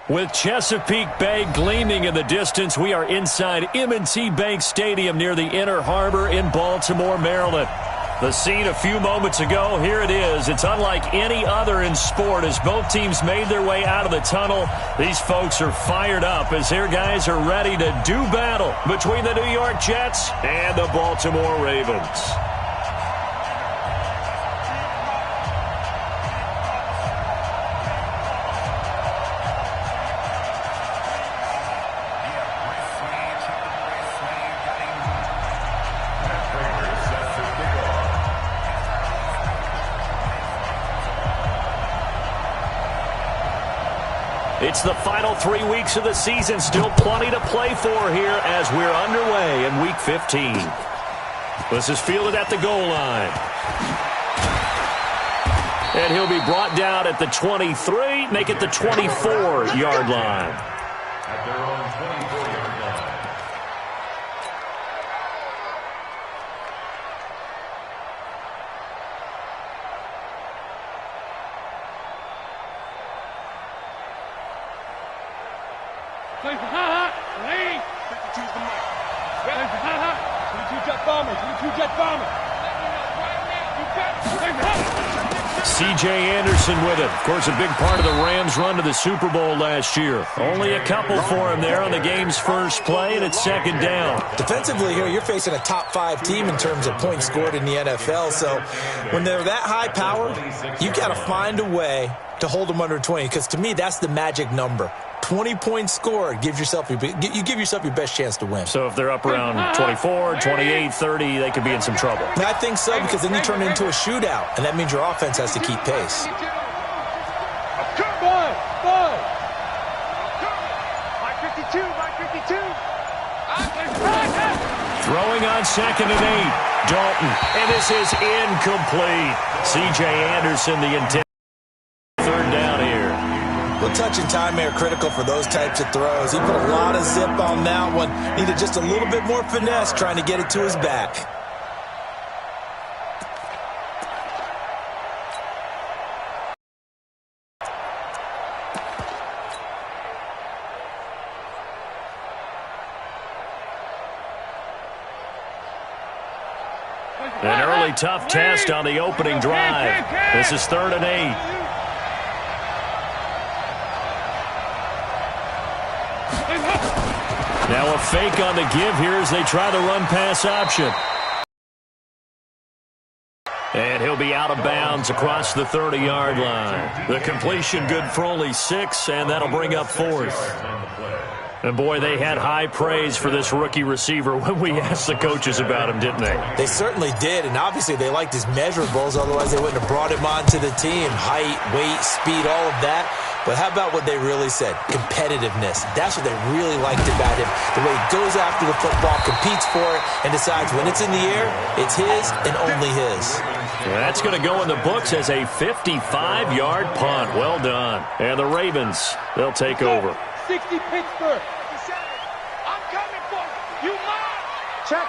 With Chesapeake Bay gleaming in the distance, we are inside M&T Bank Stadium near the Inner Harbor in Baltimore, Maryland. The scene a few moments ago, here it is. It's unlike any other in sport as both teams made their way out of the tunnel. These folks are fired up as their guys are ready to do battle between the New York Jets and the Baltimore Ravens. It's the final 3 weeks of the season. Still plenty to play for here as we're underway in Week 15. This is fielded at the goal line. And he'll be brought down at the 23, make it the 24-yard line. At their own 24-yard line. Play for ha-ha, lane. 52's the mark. Play for ha-ha, 22 Jet Bomber, 22 Jet Bomber. Play for ha-ha. C.J. Anderson with it. Of course, a big part of the Rams' run to the Super Bowl last year. Only a couple for him there on the game's first play, and it's second down. Defensively here, you're facing a top-5 team in terms of points scored in the NFL. So when they're that high-powered, you got to find a way to hold them under 20, because to me, that's the magic number. 20 points scored, you give yourself your best chance to win. So if they're up around 24, 28, 30, they could be in some trouble. I think so, because then you turn it into a shootout, and that means your offense has to keep pace. Throwing on 2nd and 8. Dalton, and this is incomplete. C.J. Anderson, the intent. Third down here. Well, touch and time are critical for those types of throws. He put a lot of zip on that one. Needed just a little bit more finesse trying to get it to his back. An early tough test on the opening drive. This is 3rd and 8. Now a fake on the give here as they try the run-pass option. And he'll be out of bounds across the 30-yard line. The completion good for only 6, and that'll bring up 4th. And, boy, they had high praise for this rookie receiver when we asked the coaches about him, didn't they? They certainly did, and obviously they liked his measurables. Otherwise, they wouldn't have brought him onto the team. Height, weight, speed, all of that. But how about what they really said? Competitiveness. That's what they really liked about him. The way he goes after the football, competes for it, and decides when it's in the air, it's his and only his. That's going to go in the books as a 55-yard punt. Well done. And the Ravens, they'll take over. 60 Pittsburgh. I'm coming for you. You mind? Check.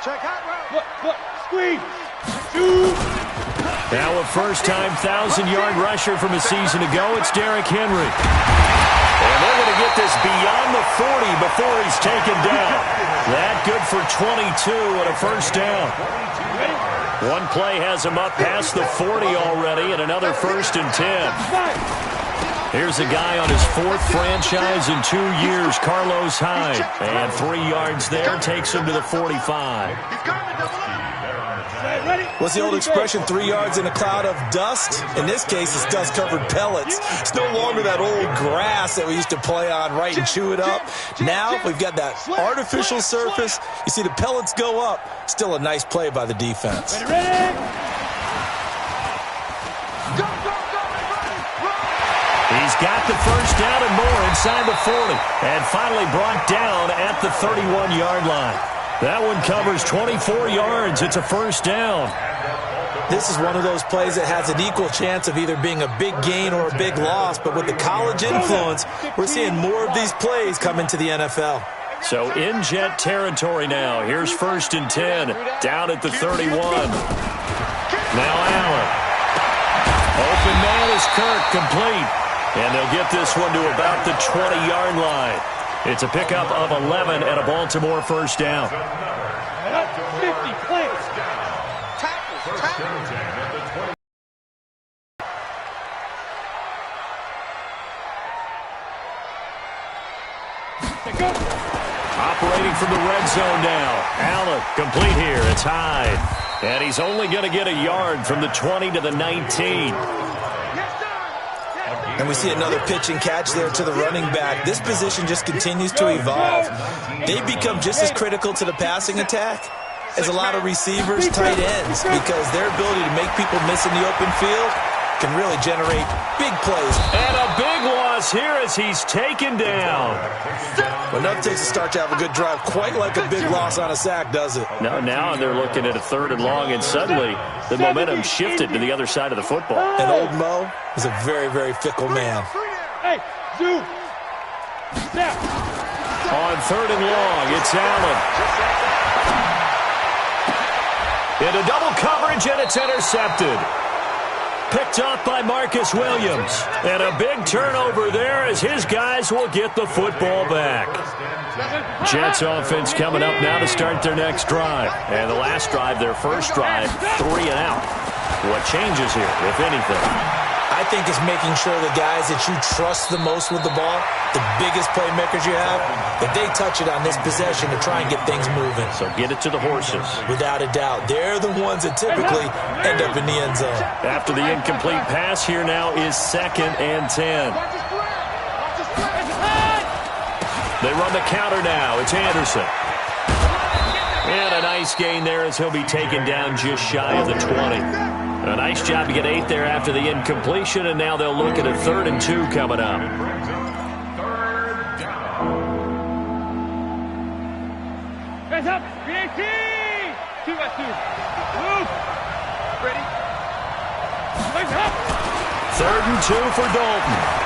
Check hot route. Look. Squeeze. Shoot. Now a first-time 1,000-yard rusher from a season ago. It's Derrick Henry. And they're going to get this beyond the 40 before he's taken down. That good for 22 and a first down. One play has him up past the 40 already, and another 1st and 10. Here's a guy on his 4th franchise in 2 years, Carlos Hyde. And 3 yards there takes him to the 45. What's the old expression, 3 yards in a cloud of dust? In this case, it's dust-covered pellets. It's no longer that old grass that we used to play on, right, and chew it up. Now we've got that artificial surface. You see the pellets go up. Still a nice play by the defense. He's got the first down and more inside the 40. And finally brought down at the 31-yard line. That one covers 24 yards. It's a first down. This is one of those plays that has an equal chance of either being a big gain or a big loss. But with the college influence, we're seeing more of these plays come into the NFL. So in Jet territory now. Here's 1st and 10. Down at the 31. Now Allen. Open man is Kirk, complete. And they'll get this one to about the 20-yard line. It's a pickup of 11 and a Baltimore first down. 50, please. Tackles. Operating from the red zone now. Allen, complete here. It's Hyde. And he's only going to get a yard from the 20 to the 19. And we see another pitch and catch there to the running back. This position just continues to evolve. They've become just as critical to the passing attack as a lot of receivers, tight ends, because their ability to make people miss in the open field can really generate big plays. And a big loss here as he's taken down. Well, nothing takes a start to have a good drive quite like a big loss on a sack, does it? No, now they're looking at a 3rd and long, and suddenly the momentum shifted to the other side of the football. And old Mo is a very, very fickle man. Hey, Zoo. Snap. On 3rd and long, it's Allen. Into double coverage, and it's intercepted. Picked up by Marcus Williams. And a big turnover there as his guys will get the football back. Jets offense coming up now to start their next drive. And the last drive, their first drive, 3 and out. What changes here, if anything? I think it's making sure the guys that you trust the most with the ball, the biggest playmakers you have, that they touch it on this possession to try and get things moving. So get it to the horses. Without a doubt. They're the ones that typically end up in the end zone. After the incomplete pass, here now is 2nd and 10. They run the counter now. It's Anderson. And a nice gain there as he'll be taken down just shy of the 20. A nice job to get 8 there after the incompletion, and now they'll look at a 3rd and 2 coming up. Hands up. BAT. 2 by 2. Move. Ready. Legs up. 3rd and 2 for Dalton.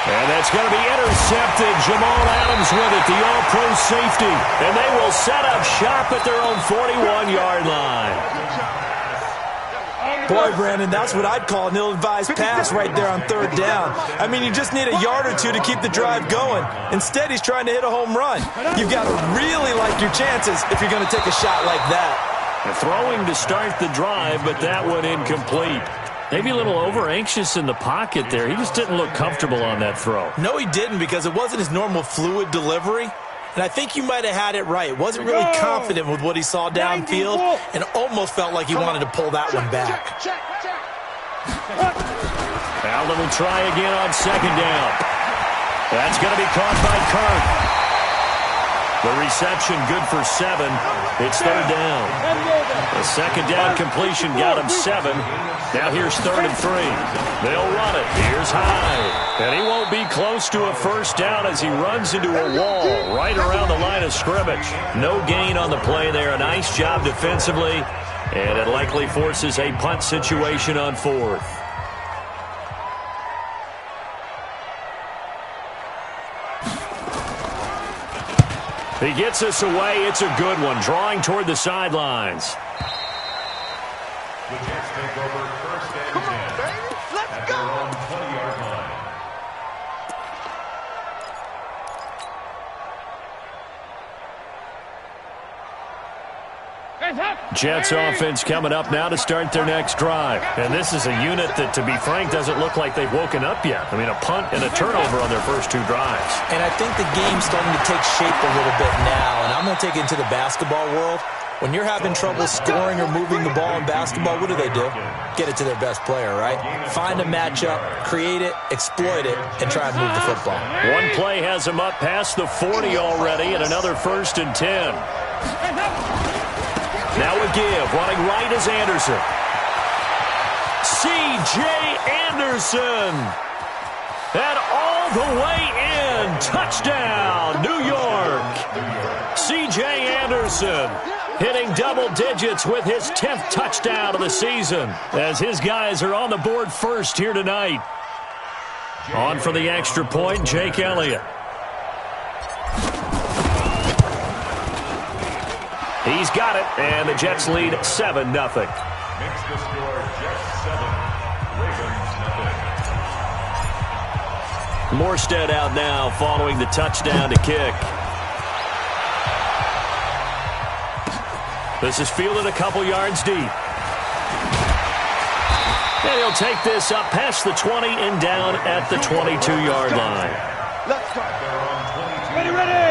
And that's going to be intercepted. Jamal Adams with it, the all-pro safety. And they will set up shop at their own 41-yard line. Boy, Brandon, that's what I'd call an ill-advised pass right there on 3rd down. I mean, you just need a yard or two to keep the drive going. Instead, he's trying to hit a home run. You've got to really like your chances if you're going to take a shot like that. Throwing to start the drive, but that one incomplete. Maybe a little over-anxious in the pocket there. He just didn't look comfortable on that throw. No, he didn't, because it wasn't his normal fluid delivery. And I think you might have had it right. Wasn't really confident with what he saw downfield and almost felt like he wanted to pull that one back. Allen will try again on 2nd down. That's going to be caught by Kirk. The reception good for 7. It's 3rd down. The 2nd down completion got him 7. Now here's 3rd and 3. They'll run it. Here's Hyde. And he won't be close to a first down as he runs into a wall right around the line of scrimmage. No gain on the play there. A nice job defensively. And it likely forces a punt situation on 4th. He gets us away. It's a good one. Drawing toward the sidelines. The Jets take over 1st and 10 at their own 20-yard line. Jets offense coming up now to start their next drive. And this is a unit that, to be frank, doesn't look like they've woken up yet. I mean, a punt and a turnover on their first 2 drives. And I think the game's starting to take shape a little bit now. And I'm going to take it into the basketball world. When you're having trouble scoring or moving the ball in basketball, what do? Get it to their best player, right? Find a matchup, create it, exploit it, and try and move the football. One play has him up past the 40 already, and another 1st and 10. Now a give. Running right is Anderson. C.J. Anderson. And all the way in. Touchdown, New York. C.J. Anderson hitting double digits with his 10th touchdown of the season as his guys are on the board first here tonight. On for the extra point, Jake Elliott. He's got it, and the Jets lead 7-0. Makes the score Jets 7. Morstead out now following the touchdown to kick. This is fielded a couple yards deep. And he'll take this up past the 20 and down at the 22-yard line. Let's go.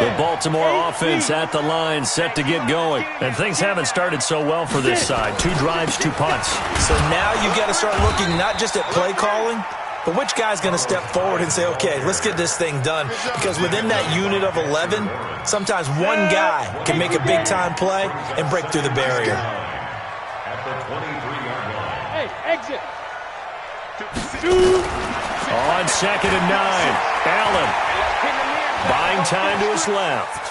The Baltimore offense at the line, set to get going. And things haven't started so well for this side. 2 drives, 2 punts. So now you got to start looking not just at play calling, but which guy's going to step forward and say, okay, let's get this thing done. Because within that unit of 11, sometimes one guy can make a big-time play and break through the barrier. At the 23-yard line. Hey, exit. On 2nd and 9, Allen buying time to his left.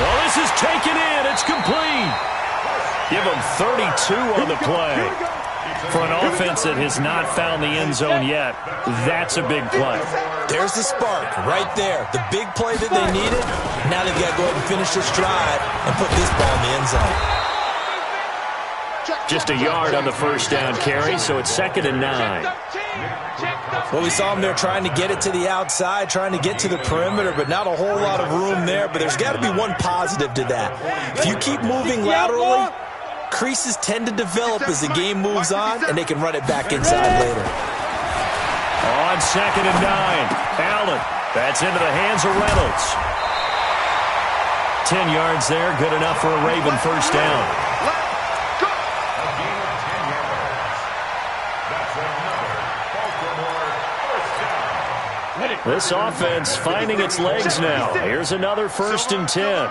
Well, this is taken in. It's complete. Give him 32 on the play. For an offense that has not found the end zone yet, that's a big play. There's the spark right there. The big play that they needed. Now they've got to go ahead and finish this drive and put this ball in the end zone. Just a yard on the first down carry, so it's 2nd and 9. Well, we saw them there trying to get it to the outside, trying to get to the perimeter, but not a whole lot of room there. But there's got to be one positive to that. If you keep moving laterally, creases tend to develop as the game moves on, and they can run it back inside later. On 2nd and 9, Allen. That's into the hands of Reynolds. 10 yards there, good enough for a Raven first down. This offense finding its legs now. Here's another 1st and 10.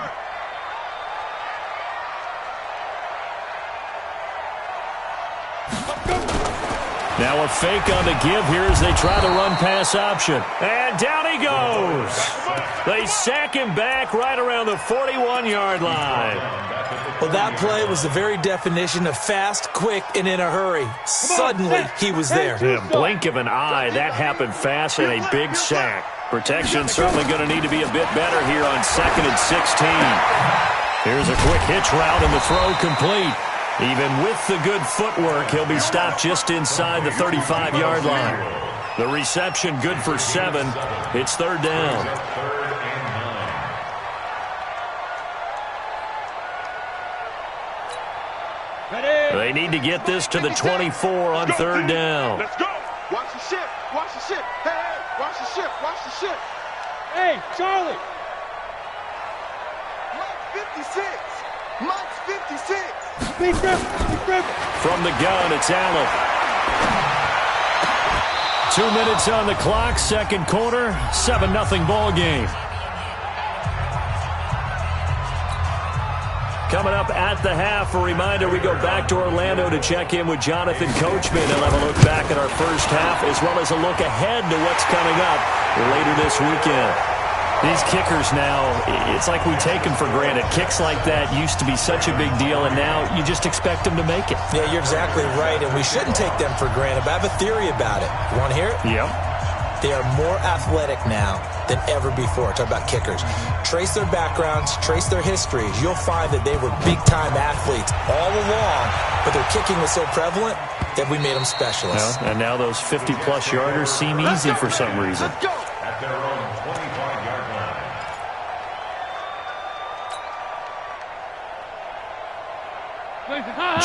Now a fake on the give here as they try the run-pass option. And down he goes. They sack him back right around the 41-yard line. Well, that play was the very definition of fast, quick, and in a hurry. Suddenly, he was there. In a blink of an eye, that happened fast and a big sack. Protection certainly going to need to be a bit better here on 2nd and 16. Here's a quick hitch route and the throw complete. Even with the good footwork, he'll be stopped just inside the 35-yard line. The reception good for 7. It's 3rd down. They need to get this to the 24 on 3rd down. Let's go. Watch the ship. Watch the ship. Hey, watch the ship. Watch the ship. Hey, Charlie. Mike's 56. Mike's 56. From the gun, it's Allen. 2 minutes on the clock, 2nd quarter, 7-0 ball game. Coming up at the half, a reminder, we go back to Orlando to check in with Jonathan Coachman. He'll have a look back at our first half as well as a look ahead to what's coming up later this weekend. These kickers now, it's like we take them for granted. Kicks like that used to be such a big deal, and now you just expect them to make it. Yeah, you're exactly right, and we shouldn't take them for granted, but I have a theory about it. You want to hear it? Yep. They are more athletic now than ever before. Talk about kickers. Trace their backgrounds, trace their histories. You'll find that they were big-time athletes all along, but their kicking was so prevalent that we made them specialists. Well, and now those 50-plus yarders seem easy for some reason. At their own 25-yard line.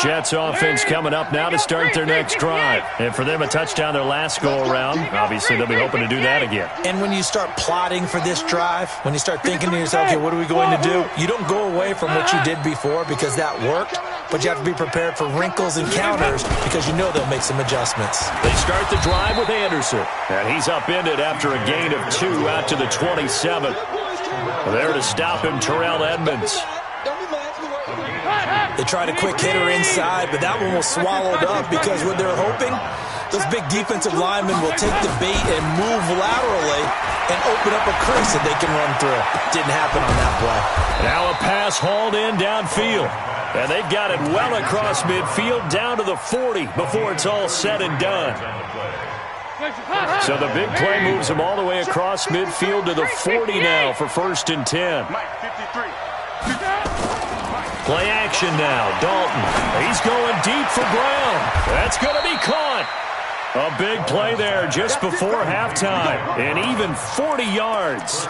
Jets offense coming up now to start their next drive. And for them, a touchdown their last go-around. Obviously, they'll be hoping to do that again. And when you start plotting for this drive, when you start thinking to yourself, okay, what are we going to do? You don't go away from what you did before because that worked, but you have to be prepared for wrinkles and counters because you know they'll make some adjustments. They start the drive with Anderson. And he's upended after a gain of 2 out to the 27. There to stop him, Terrell Edmonds. They tried a quick hitter inside, but that one was swallowed up because what they're hoping, those big defensive linemen will take the bait and move laterally and open up a crease that they can run through. Didn't happen on that play. Now a pass hauled in downfield. And they've got it well across midfield down to the 40 before it's all said and done. So the big play moves them all the way across midfield to the 40 now for 1st and 10. Play action now. Dalton. He's going deep for Brown. That's going to be caught. A big play there just before halftime, and even 40 yards.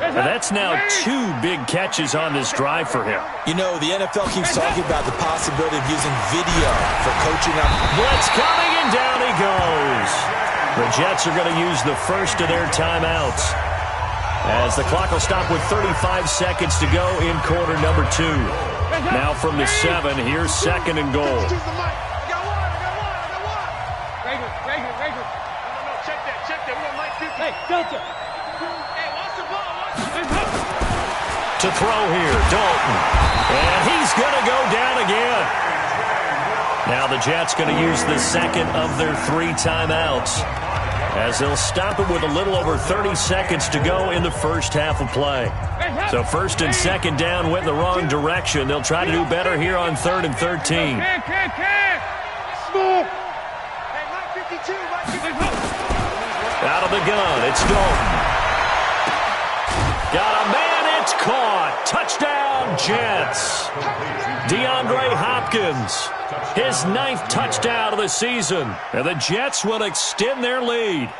And that's now 2 big catches on this drive for him. You know, the NFL keeps talking about the possibility of using video for coaching up. Blitz coming, and down he goes. The Jets are going to use the first of their timeouts, as the clock will stop with 35 seconds to go in quarter number 2. Now from the 7, here's 2nd and goal. Hey, Delta. To throw here, Dalton. And he's going to go down again. Now the Jets going to use the second of their 3 timeouts, as they'll stop it with a little over 30 seconds to go in the first half of play. So 1st and 2nd down went the wrong direction. They'll try to do better here on 3rd and 13. Out of the gun, it's Dalton. Got a man, it's caught. Touchdown, Jets. DeAndre Hopkins, his 9th touchdown of the season. And the Jets will extend their lead.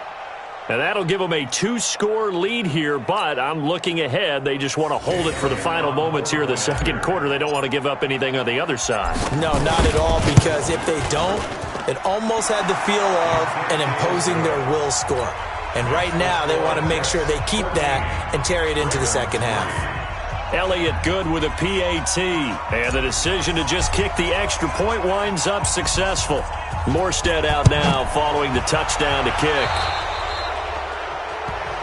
And that'll give them a 2-score lead here, but I'm looking ahead. They just want to hold it for the final moments here of the 2nd quarter. They don't want to give up anything on the other side. No, not at all, because if they don't, it almost had the feel of an imposing their will score. And right now, they want to make sure they keep that and carry it into the 2nd half. Elliott Good with a PAT. And the decision to just kick the extra point winds up successful. Morstead out now following the touchdown to kick.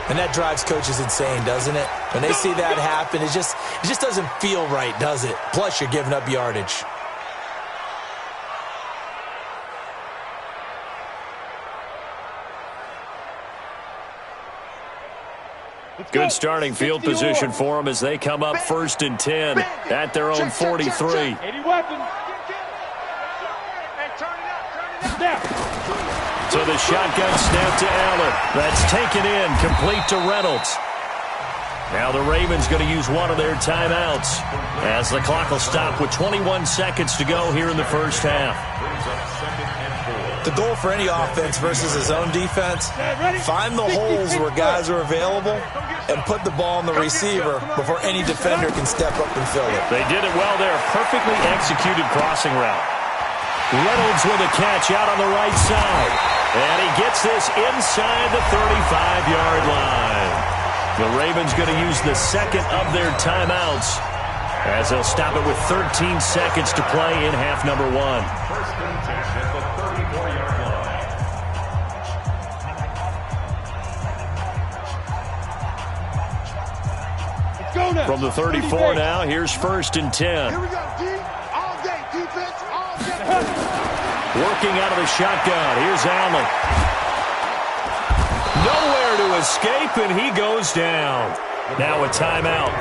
And that drives coaches insane, doesn't it? When they see that happen, it just doesn't feel right, does it? Plus, you're giving up yardage. Good starting field position for them as they come up 1st and 10 at their own 43. So the shotgun snap to Allen. That's taken in, complete to Reynolds. Now the Ravens going to use one of their timeouts, as the clock will stop with 21 seconds to go here in the first half. The goal for any offense versus his own defense, find the holes where guys are available and put the ball on the receiver before any defender can step up and fill it. They did it well there. Perfectly executed crossing route. Reynolds with a catch out on the right side. And he gets this inside the 35-yard line. The Ravens going to use the second of their timeouts, as they'll stop it with 13 seconds to play in half number 1. First and 10 at the 34-yard line. From the 34 now, here's 1st and 10. Here we go, D. All day, defense, all day. Working out of the shotgun. Here's Allen. Nowhere to escape, and he goes down. Now a timeout.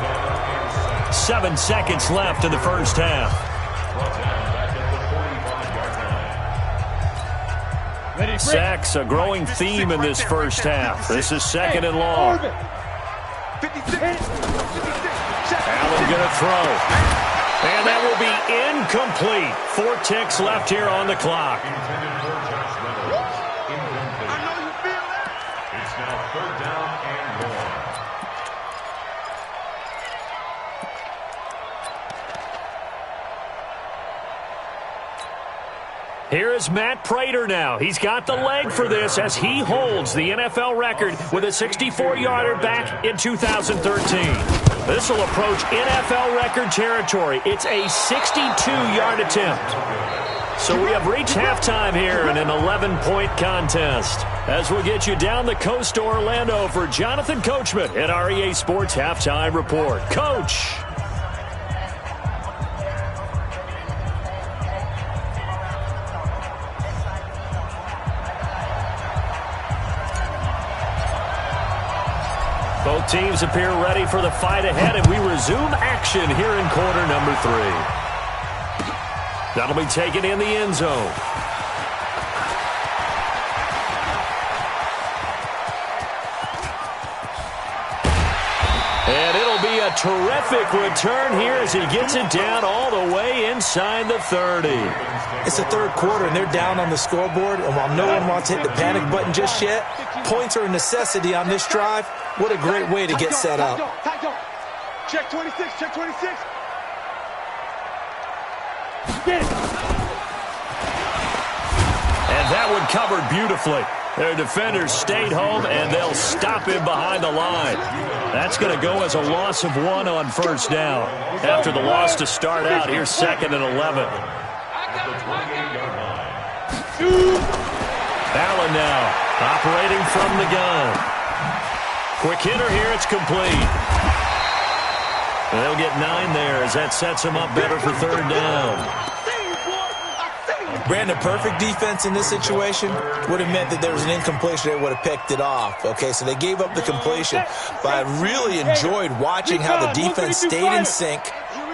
7 seconds left in the first half. Sacks, a growing theme in this first half. This is 2nd and long. Allen going to throw. And that will be incomplete. 4 ticks left here on the clock. It's now 3rd down and 1. Here is Matt Prater now. He's got the leg for this as he holds the NFL record with a 64-yarder back in 2013. This will approach NFL record territory. It's a 62-yard attempt. So we have reached halftime here in an 11-point contest. As we'll get you down the coast to Orlando for Jonathan Coachman at our EA Sports Halftime Report. Coach. Both teams appear ready for the fight ahead, and we resume action here in quarter number 3. That'll be taken in the end zone. And it'll be a a terrific return here as he gets it down all the way inside the 30. It's the third quarter, and they're down on the scoreboard, and while no one wants to hit the panic button just yet, points are a necessity on this drive. What a great way to get set up. Check 26, check 26. And that one covered beautifully. Their defenders stayed home, and they'll stop him behind the line. That's going to go as a loss of 1 on first down. After the loss to start out, here's 2nd and 11. Allen now operating from the gun. Quick hitter here, it's complete. And they'll get 9 there as that sets them up better for third down. Brandon, perfect defense in this situation would have meant that there was an incompletion. They would have picked it off. Okay, so they gave up the completion. But I really enjoyed watching how the defense stayed in sync,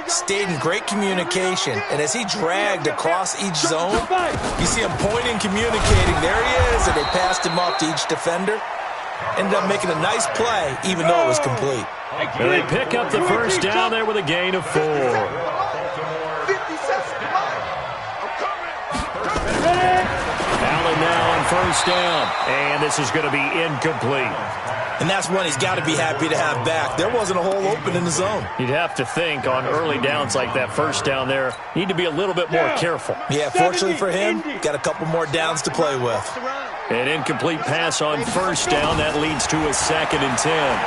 stayed in great communication. And as he dragged across each zone, you see him pointing, communicating. There he is, and they passed him off to each defender. Ended up making a nice play, even though it was complete. And they pick up the first down there with a gain of 4. Allen now on first down, and this is going to be incomplete. And that's one he's got to be happy to have back. There wasn't a hole open in the zone. You'd have to think on early downs like that first down there, need to be a little bit more careful. Yeah, fortunately for him, got a couple more downs to play with. An incomplete pass on first down. That leads to a 2nd and 10.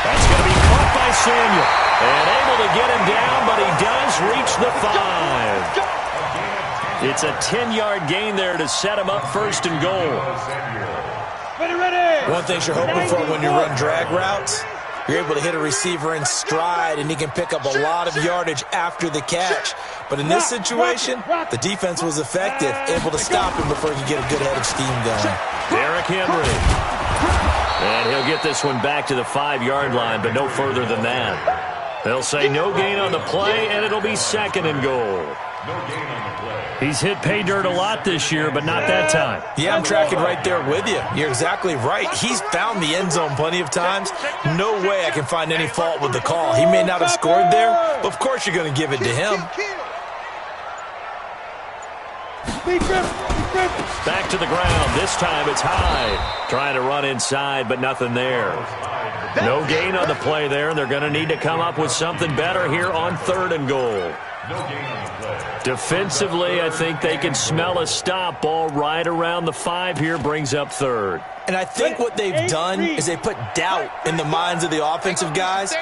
That's going to be caught by Samuel. And able to get him down, but he does reach the 5. It's a 10-yard gain there to set him up 1st and goal. One thing you're hoping for when you run drag routes, you're able to hit a receiver in stride, and he can pick up a lot of yardage after the catch. But in this situation, the defense was effective, able to stop him before he could get a good head of steam going. Derrick Henry. And he'll get this one back to the 5-yard line, but no further than that. They'll say no gain on the play, and it'll be 2nd and goal. He's hit pay dirt a lot this year, but not that time. Yeah, I'm tracking right there with you. You're exactly right. He's found the end zone plenty of times. No way I can find any fault with the call. He may not have scored there, but of course you're going to give it to him. Back to the ground. This time it's Hyde. Trying to run inside, but nothing there. No gain on the play there, and they're going to need to come up with something better here on 3rd and goal. Defensively, I think they can smell a stop. Ball right around the 5 here, brings up 3rd. And I think what they've done is they put doubt in the minds of the offensive guys.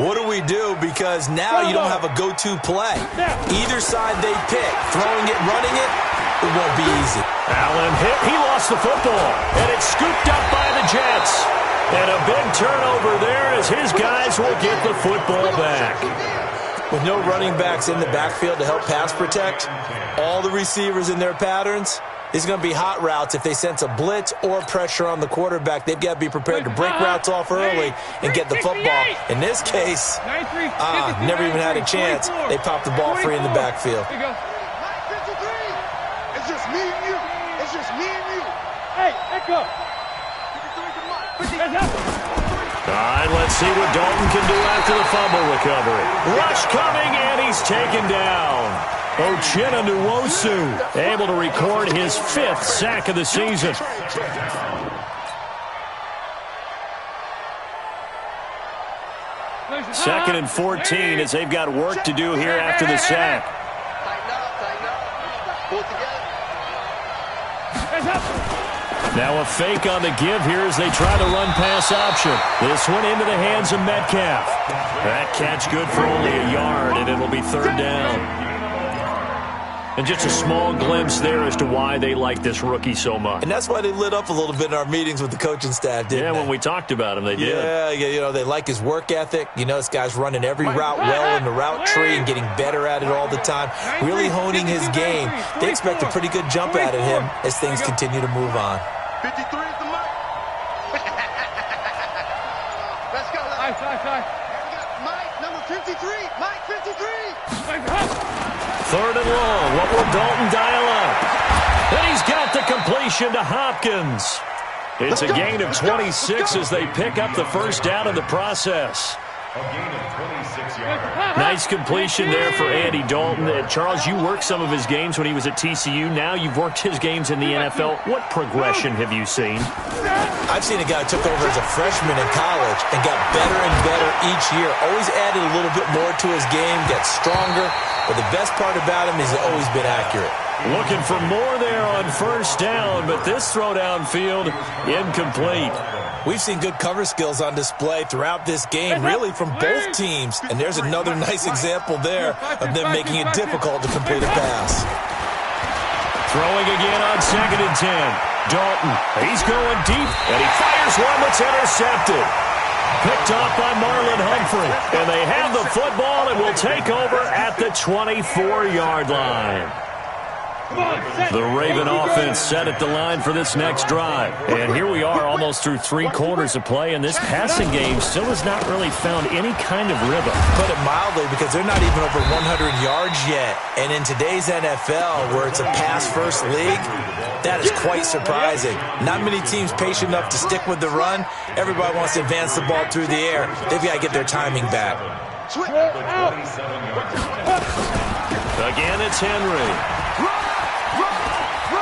What do we do? Because now you don't have a go-to play. Either side they pick, throwing it, running it, it won't be easy. Allen hit. He lost the football, and it's scooped up by the Jets. And a big turnover there as his guys will get the football back. With no running backs in the backfield to help pass protect, all the receivers in their patterns, it's going to be hot routes. If they sense a blitz or pressure on the quarterback, they've got to be prepared to break routes off early and get the football. In this case, never even had a chance. They popped the ball free in the backfield. It's just me and you. It's just me and you. Hey, Echo. All right, let's see what Dalton can do after the fumble recovery. Rush coming, and he's taken down. Uchenna Nwosu able to record his 5th sack of the season. Second and 14 as they've got work to do here after the sack. Now a fake on the give here as they try to run pass option. This one into the hands of Metcalf. That catch good for only a yard, and it'll be 3rd down. And just a small glimpse there as to why they like this rookie so much. And that's why they lit up a little bit in our meetings with the coaching staff, didn't they? When we talked about him, they did. Yeah, you know, they like his work ethic. You know, this guy's running every route well in the route tree and getting better at it all the time, really honing his game. They expect a pretty good jump out of him as things continue to move on. 53 is the mic. Let's go. Mike, number 53. Mike, 53. 3rd and long. What will Dalton dial up? And he's got the completion to Hopkins. It's a gain of 26 as they pick up the first down in the process. A gain of 26 yards. Nice completion there for Andy Dalton. Charles, you worked some of his games when he was at TCU. Now you've worked his games in the NFL. What progression have you seen? I've seen a guy who took over as a freshman in college and got better and better each year. Always added a little bit more to his game, got stronger. But the best part about him is he's always been accurate. Looking for more there on first down, but this throw downfield incomplete. We've seen good cover skills on display throughout this game, really from both teams. And there's another nice example there of them making it difficult to complete a pass. Throwing again on 2nd and 10. Dalton, he's going deep, and he fires one that's intercepted. Picked off by Marlon Humphrey. And they have the football and will take over at the 24-yard line. The Raven offense set at the line for this next drive. And here we are almost through 3 quarters of play, and this passing game still has not really found any kind of rhythm. Put it mildly, because they're not even over 100 yards yet. And in today's NFL, where it's a pass-first league, that is quite surprising. Not many teams patient enough to stick with the run. Everybody wants to advance the ball through the air. They've got to get their timing back. Again, it's Henry.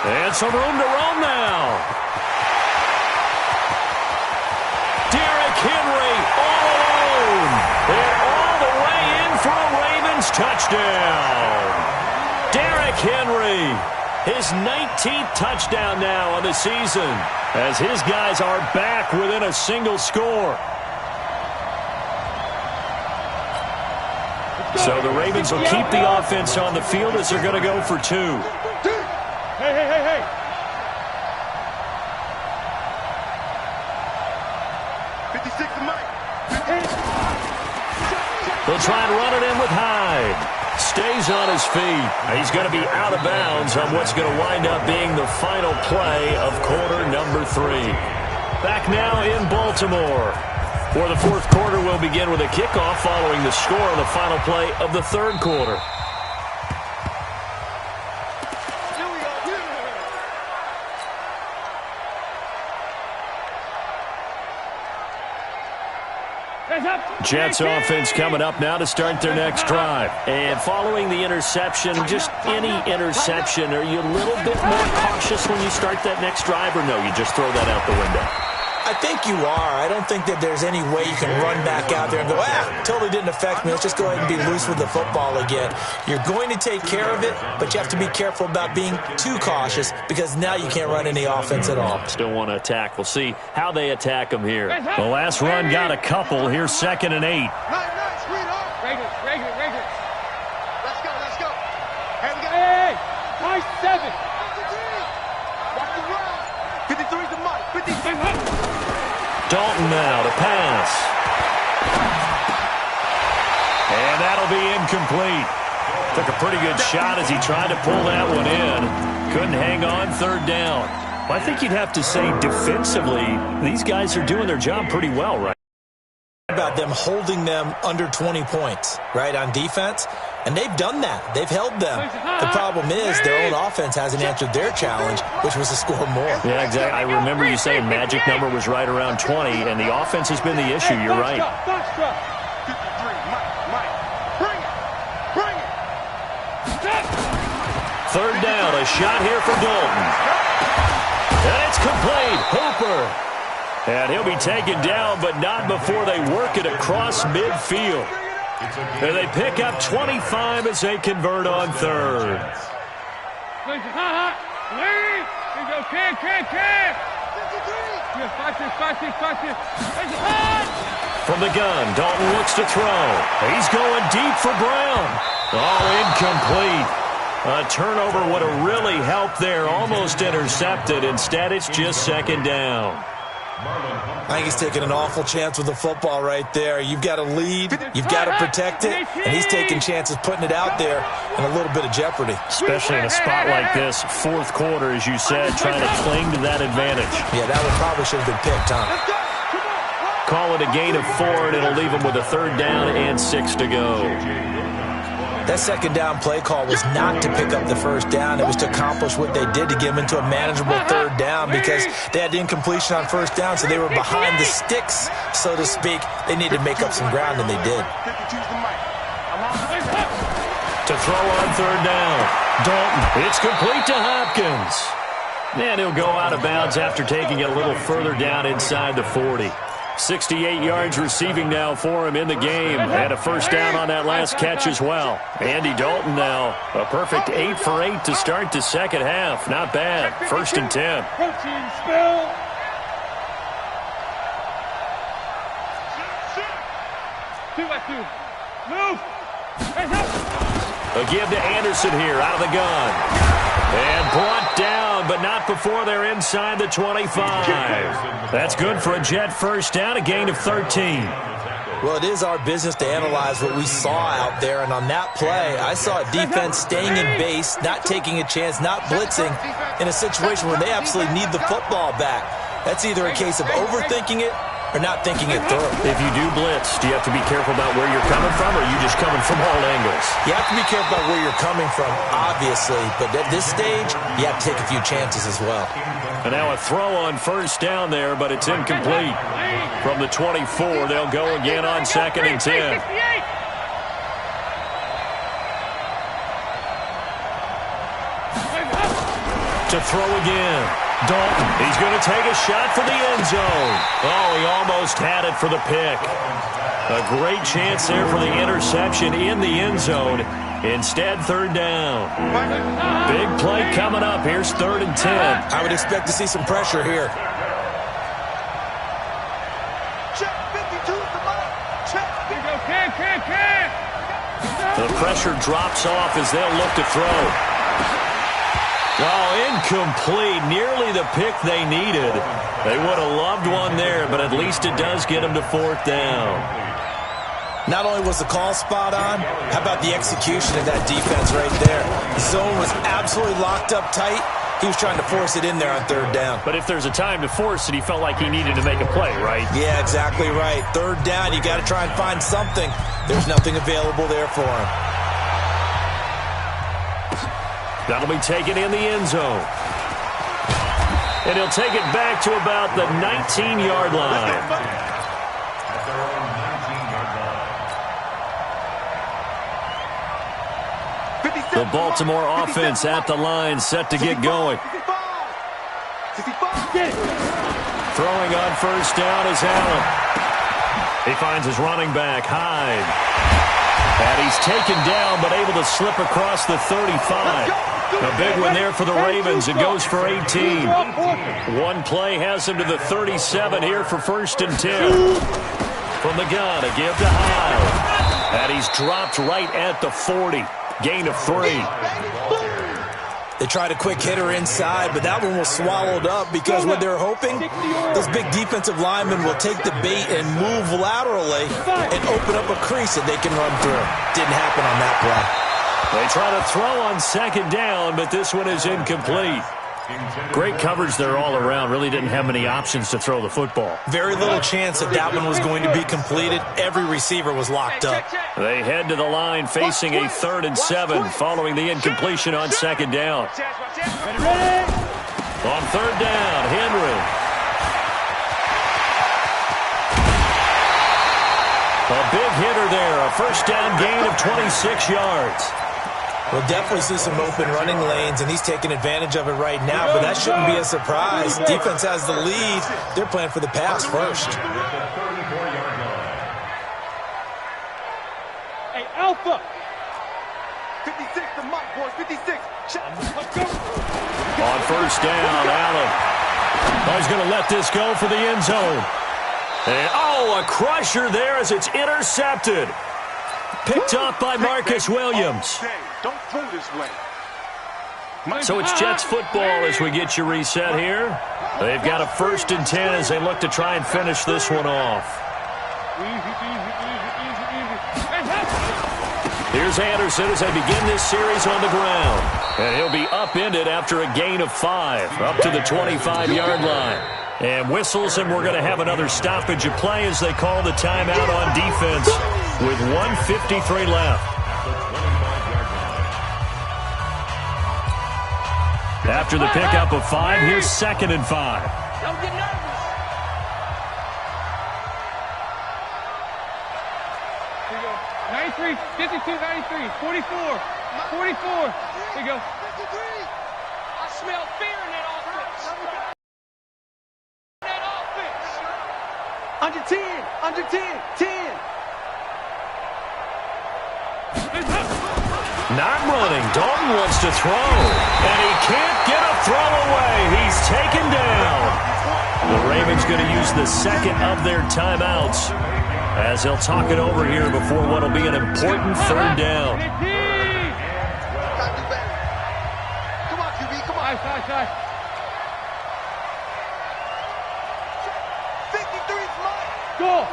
And some room to roam now. Derrick Henry all alone. And all the way in for a Ravens touchdown. Derrick Henry, his 19th touchdown now on the season, as his guys are back within a single score. So the Ravens will keep the offense on the field as they're going to go for 2. Hey. They'll try and run it in with Hyde. Stays on his feet. He's going to be out of bounds on what's going to wind up being the final play of quarter number 3. Back now in Baltimore, where the 4th quarter will begin with a kickoff following the score on the final play of the 3rd quarter. Jets offense coming up now to start their next drive. And following the interception, just any interception, are you a little bit more cautious when you start that next drive, or no, you just throw that out the window? I think you are. I don't think that there's any way you can run back out there and go, totally didn't affect me. Let's just go ahead and be loose with the football again. You're going to take care of it, but you have to be careful about being too cautious, because now you can't run any offense at all. Still want to attack. We'll see how they attack them here. The last run got a couple. Here's 2nd and 8. Nice, sweetheart. Rager. Let's go. Hey. Nice 7. Watch the run. 53's the mark. 53. Dalton now to pass. And that'll be incomplete. Took a pretty good shot as he tried to pull that one in. Couldn't hang on 3rd down. Well, I think you'd have to say defensively, these guys are doing their job pretty well, right? About them holding them under 20 points, right, on defense. And they've done that. They've held them. The problem is their own offense hasn't answered their challenge, which was to score more. Yeah, exactly. I remember you saying magic number was right around 20, and the offense has been the issue. You're right. Bring it. 3rd down, a shot here for Dalton. And it's complete. Hooper. And he'll be taken down, but not before they work it across midfield. And they pick up 25 as they convert on 3rd. From the gun, Dalton looks to throw. He's going deep for Brown. Incomplete. A turnover would have really helped there. Almost intercepted. Instead, it's just 2nd down. I think he's taking an awful chance with the football right there. You've got to lead, you've got to protect it, and he's taking chances putting it out there in a little bit of jeopardy. Especially in a spot like this, 4th quarter, as you said, trying to cling to that advantage. Yeah, that one probably should have been picked, huh? Call it a gain of 4, and it'll leave him with a 3rd down and 6 to go. That second down play call was not to pick up the first down. It was to accomplish what they did to get them into a manageable third down because they had the incompletion on first down, so they were behind the sticks, so to speak. They needed to make up some ground, and they did. To throw on third down. Dalton. It's complete to Hopkins. And he'll go out of bounds after taking it a little further down inside the 40. 68 yards receiving now for him in the game. And a first down on that last catch as well. Andy Dalton now a perfect 8 for 8 to start the second half. Not bad. 1st and 10. Protein spill. 2-by-2. Move. A give to Anderson here out of the gun. And brought down, but not before they're inside the 25. That's good for a Jet first down, a gain of 13. Well, it is our business to analyze what we saw out there, and on that play, I saw a defense staying in base, not taking a chance, not blitzing, in a situation where they absolutely need the football back. That's either a case of overthinking it or not thinking it through. If you do blitz, do you have to be careful about where you're coming from, or are you just coming from all angles? You have to be careful about where you're coming from, obviously, but at this stage, you have to take a few chances as well. And now a throw on first down there, but it's incomplete. From the 24, they'll go again on 2nd and 10. To throw again. Dalton, he's going to take a shot for the end zone. Oh, he almost had it for the pick. A great chance there for the interception in the end zone. Instead, third down. Big play coming up. Here's 3rd and 10. I would expect to see some pressure here. Check 52 at the mark. Check. The pressure drops off as they'll look to throw. Oh, incomplete. Nearly the pick they needed. They would have loved one there, but at least it does get them to 4th down. Not only was the call spot on, how about the execution of that defense right there? The zone was absolutely locked up tight. He was trying to force it in there on 3rd down. But if there's a time to force it, he felt like he needed to make a play, right? Yeah, exactly right. 3rd down, you got to try and find something. There's nothing available there for him. That'll be taken in the end zone. And he'll take it back to about the 19-yard line. The Baltimore offense at the line, set to get going. Throwing on first down is Allen. He finds his running back, Hyde. And he's taken down, but able to slip across the 35. A big one there for the Ravens. It goes for 18. One play has him to the 37 here for 1st and 10. From the gun, a give to Hyde. And he's dropped right at the 40. Gain of 3. They tried a quick hitter inside, but that one was swallowed up because what they're hoping, those big defensive linemen will take the bait and move laterally and open up a crease that they can run through. Didn't happen on that play. They try to throw on 2nd down, but this one is incomplete. Great coverage there all around. Really didn't have many options to throw the football. Very little chance that that one was going to be completed. Every receiver was locked up. They head to the line facing a 3rd and 7 following the incompletion on 2nd down. On 3rd down, Henry. A big hitter there. A first down gain of 26 yards. We'll definitely see some open running lanes, and he's taking advantage of it right now, but that shouldn't be a surprise. Defense has the lead. They're playing for the pass first. Hey, Alpha. 56, the mark, boys. 56. Let's go. On first down, Allen. Oh, he's going to let this go for the end zone. And, oh, a crusher there as it's intercepted. Picked up by Marcus Williams. Don't throw this way. So it's Jets football as we get you reset here. They've got a 1st and 10 as they look to try and finish this one off. Here's Anderson as they begin this series on the ground. And he'll be upended after a gain of 5, up to the 25-yard line. And whistles, and we're going to have another stoppage of play as they call the timeout on defense with 1:53 left. After the pickup of 5, here's 2nd and 5. Don't get nervous. Here you go. 93, 52, 93, 44, 44. Here you go. 53. I smell fear in that offense. That offense. Under 10, under 10, 10. Not running. Dalton wants to throw. And he can't get a throw away. He's taken down. The Ravens going to use the second of their timeouts as they'll talk it over here before what will be an important 3rd down. Come on, QB, come on. 53's mine. Go.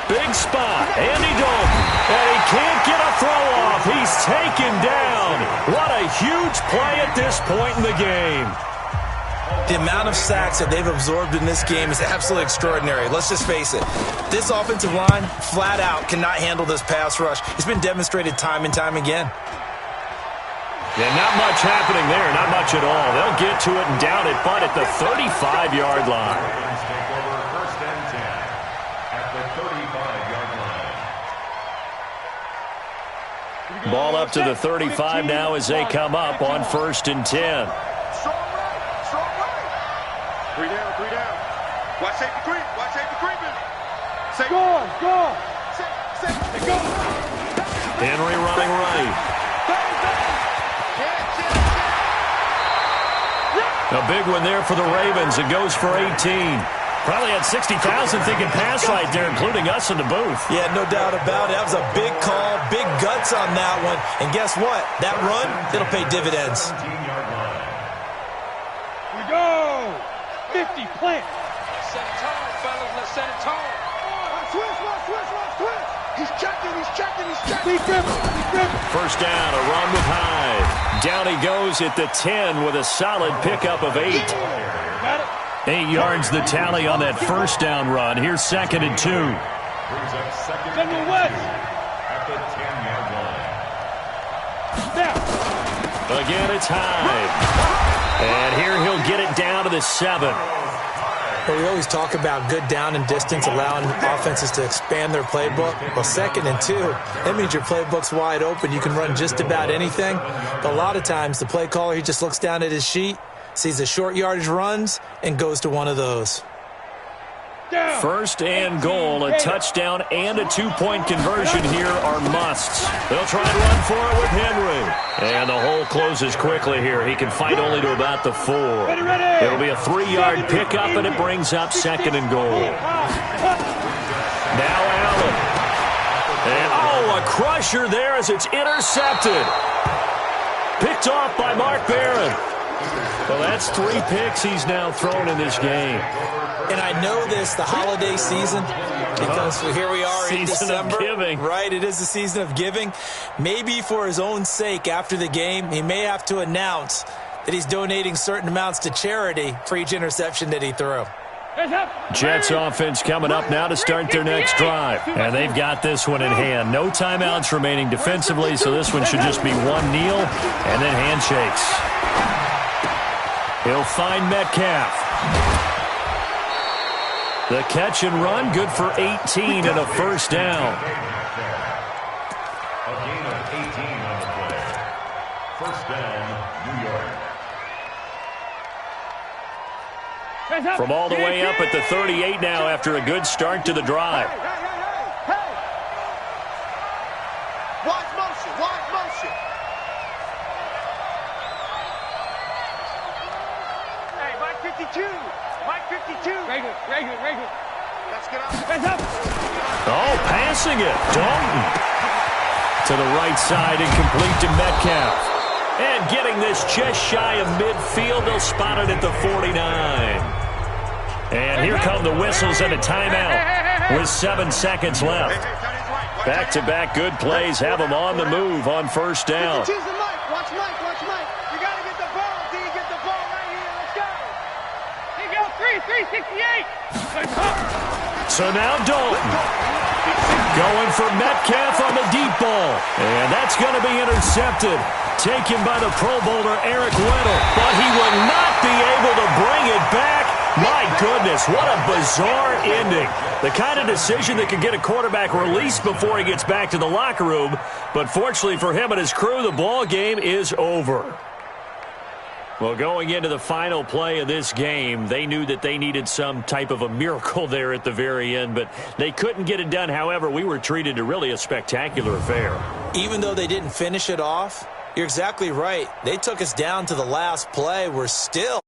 Big spot. Andy Dalton. And he can't get a throw off. He's taken down. What a huge play at this point in the game. The amount of sacks that they've absorbed in this game is absolutely extraordinary. Let's just face it. This offensive line, flat out, cannot handle this pass rush. It's been demonstrated time and time again. Yeah, not much happening there. Not much at all. They'll get to it and down it, but at the 35-yard line. Ravens take over 1st and 10 at the 35-yard line. Ball up to the 35 now as they come up on 1st and 10. Strong right. 3 down. Watch safety creep. Go. Safety, go. Henry running right. A big one there for the Ravens. It goes for 18. Probably had 60,000 thinking pass right there, including us in the booth. Yeah, no doubt about it. That was a big call, big guts on that one. And guess what? That run, it'll pay dividends. 17-yard line. We go. 50, plant. Let's set it tall, fellas. Let's set it tall. Twist. He's checking. He's gripping. 1st down, a run with Hyde. Down he goes at the 10 with a solid pickup of 8. Got it. 8 yards the tally on that 1st down run. Here's 2nd and 2. Brings up 2nd and 2 at the 10-yard line. Now. Again, it's Hyde. And here he'll get it down to the 7. But we always talk about good down and distance, allowing offenses to expand their playbook. Well, 2nd and 2, that means your playbook's wide open. You can run just about anything. But a lot of times, the play caller, he just looks down at his sheet, sees the short yardage runs, and goes to one of those. 1st and goal, a touchdown and a 2-point conversion here are musts. They'll try and run for it with Henry. And the hole closes quickly here. He can fight only to about the 4. It'll be a 3-yard pickup, and it brings up 2nd and goal. Now Allen. And, a crusher there as it's intercepted. Picked off by Mark Barron. Well, that's 3 picks he's now thrown in this game. And I know this, the holiday season, because here we are in December. Season of giving. Right, it is the season of giving. Maybe for his own sake, after the game, he may have to announce that he's donating certain amounts to charity for each interception that he threw. Jets offense coming up now to start their next drive. And they've got this one in hand. No timeouts remaining defensively, so this one should just be one kneel and then handshakes. He'll find Metcalf. The catch and run, good for 18 and a 1st down. A gain of 18 on the play. 1st down, New York. From all the way up at the 38 now after a good start to the drive. Hey. Watch motion. Hey, Mike 52. Regular. Let's get up. Oh, passing it. Dalton. To the right side, incomplete to Metcalf. And getting this just shy of midfield, they'll spot it at the 49. And here come the whistles and a timeout with 7 seconds left. Back-to-back good plays have them on the move on 1st down. Watch Mike. You got to get the ball. Do you get the ball right here? Let's go. Here you go, 368. So now Dalton going for Metcalf on the deep ball. And that's going to be intercepted. taken by the Pro Bowler Eric Weddle, but he will not be able to bring it back. My goodness, what a bizarre ending. The kind of decision that could get a quarterback released before he gets back to the locker room. But fortunately for him and his crew, the ball game is over. Well, going into the final play of this game, they knew that they needed some type of a miracle there at the very end, but they couldn't get it done. However, we were treated to really a spectacular affair. Even though they didn't finish it off, you're exactly right. They took us down to the last play. We're still